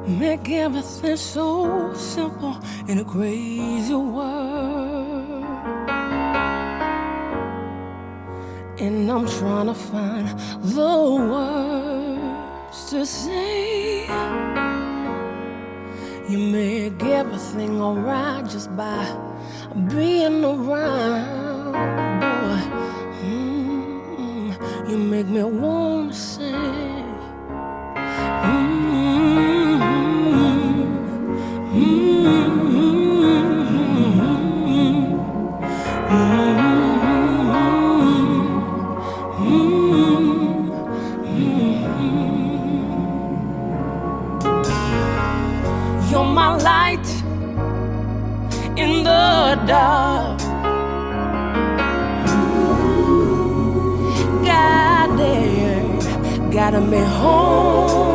Make everything so simple in a crazy world. And I'm trying to find the words to say. You make everything alright just by being around, boy. You make me wanna sing. You're my light in the dark, guiding me home.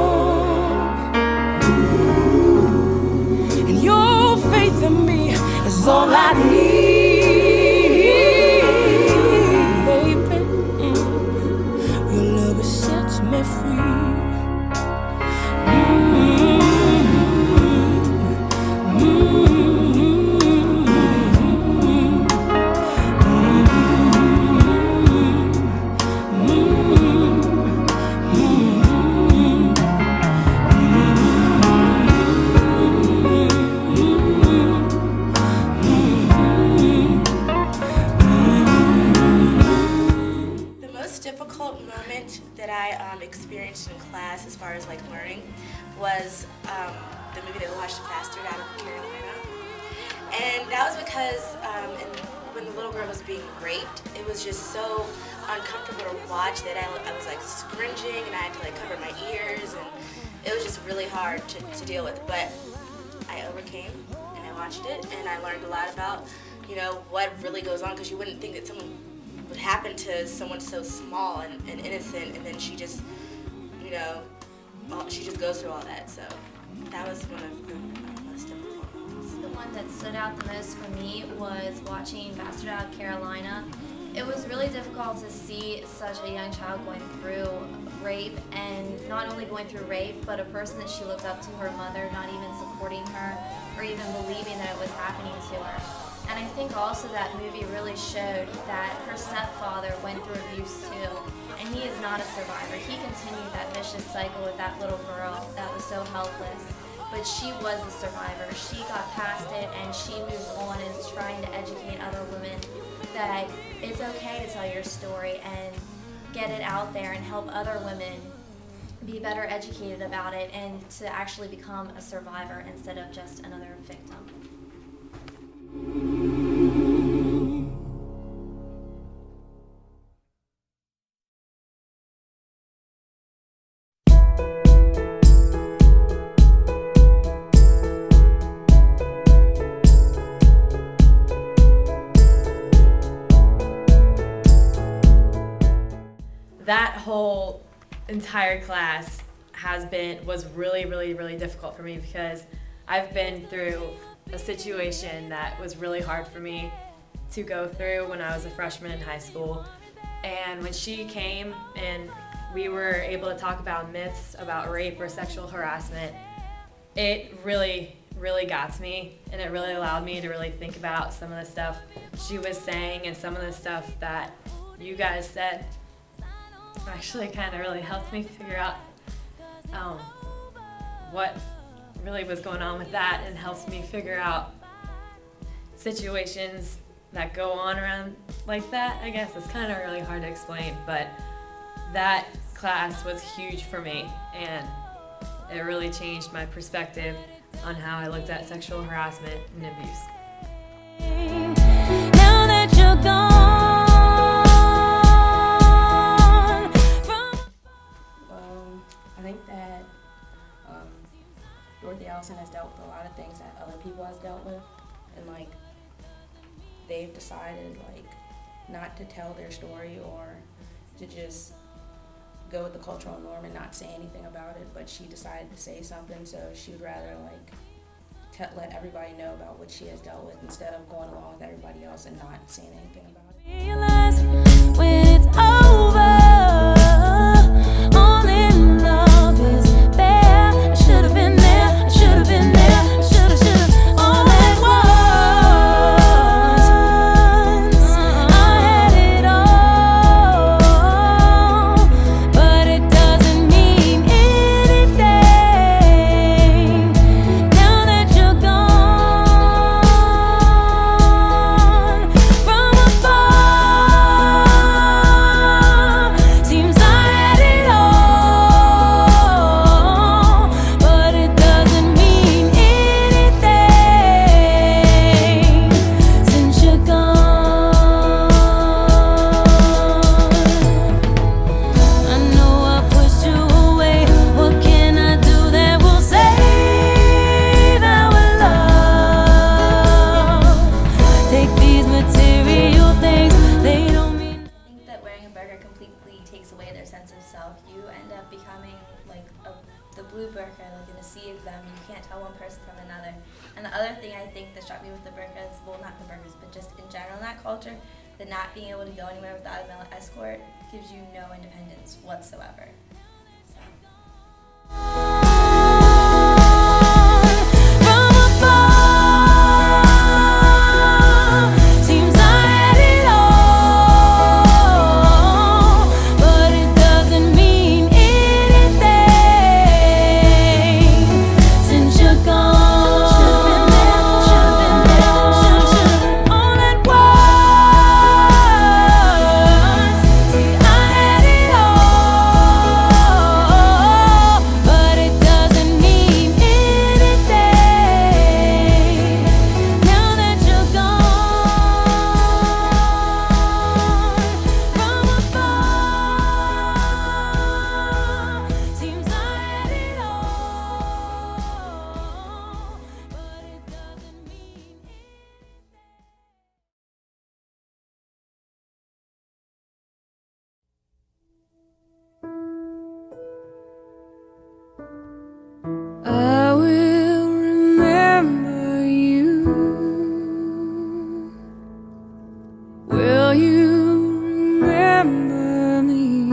And your faith in me is all I need, baby. Your love sets me free. Difficult moment that I experienced in class as far as like learning was the movie that we watched, Bastard out of Carolina. And that was because when the little girl was being raped, it was just so uncomfortable to watch that I was like cringing and I had to like cover my ears, and it was just really hard to deal with. But I overcame and I watched it and I learned a lot about, you know, what really goes on, because you wouldn't think that someone would happen to someone so small and innocent, and then she just, you know, she just goes through all that. So that was one of the most difficult ones. The one that stood out the most for me was watching Bastard Out of Carolina. It was really difficult to see such a young child going through rape, and not only going through rape, but a person that she looked up to, her mother, not even supporting her or even believing that it was happening to her. And I think also that movie really showed that her stepfather went through abuse too, and he is not a survivor. He continued that vicious cycle with that little girl that was so helpless, but she was the survivor. She got past it and she moved on and is trying to educate other women that it's okay to tell your story and get it out there and help other women be better educated about it and to actually become a survivor instead of just another victim. That whole entire class was really difficult for me, because I've been through a situation that was really hard for me to go through when I was a freshman in high school. And when she came and we were able to talk about myths about rape or sexual harassment, it really got to me, and it really allowed me to really think about some of the stuff she was saying, and some of the stuff that you guys said actually kind of really helped me figure out what really was going on with that, and helps me figure out situations that go on around like that. I guess it's kind of really hard to explain, but that class was huge for me, and it really changed my perspective on how I looked at sexual harassment and abuse. Now that you're gone I think that Dorothy Allison has dealt with a lot of things that other people has dealt with, and like they've decided like not to tell their story or to just go with the cultural norm and not say anything about it, but she decided to say something, so she would rather like let everybody know about what she has dealt with instead of going along with everybody else and not saying anything about it. realize when it's over, all in love is bare. I should have been there. burqa, like in a sea of them, you can't tell one person from another. And the other thing I think that struck me with the burqas, well, not the burqas, but just in general in that culture, that not being able to go anywhere without a male escort gives you no independence whatsoever. I will remember you. Will you remember me?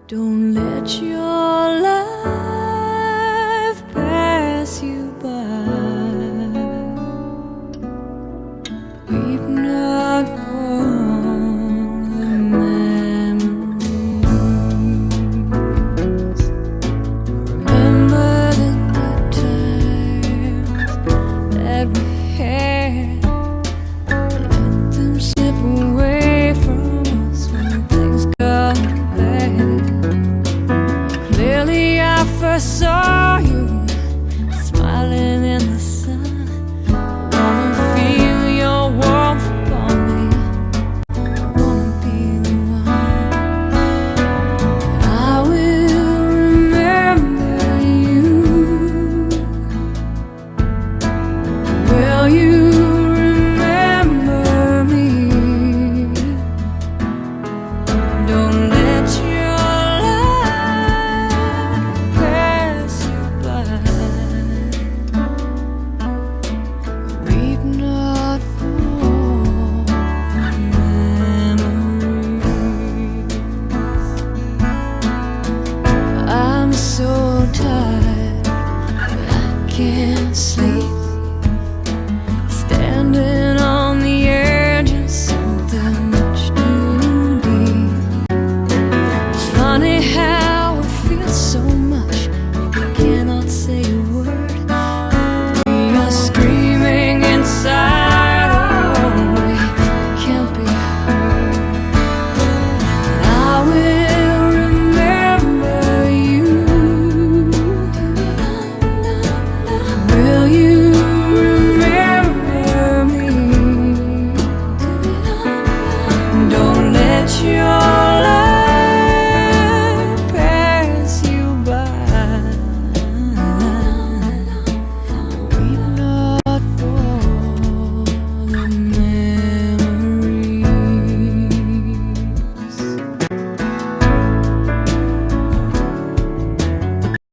Don't let your life pass you by. Weep not for the memories. Remember the good times that we had. Let them slip away from us when things got bad. Clearly I first saw you smiling in the sun. I wanna feel your warmth upon me. I wanna be the one. I will remember you. Will you remember me? Don't let your life pass you by. Weep not for memories. I'm so tired, I can't sleep.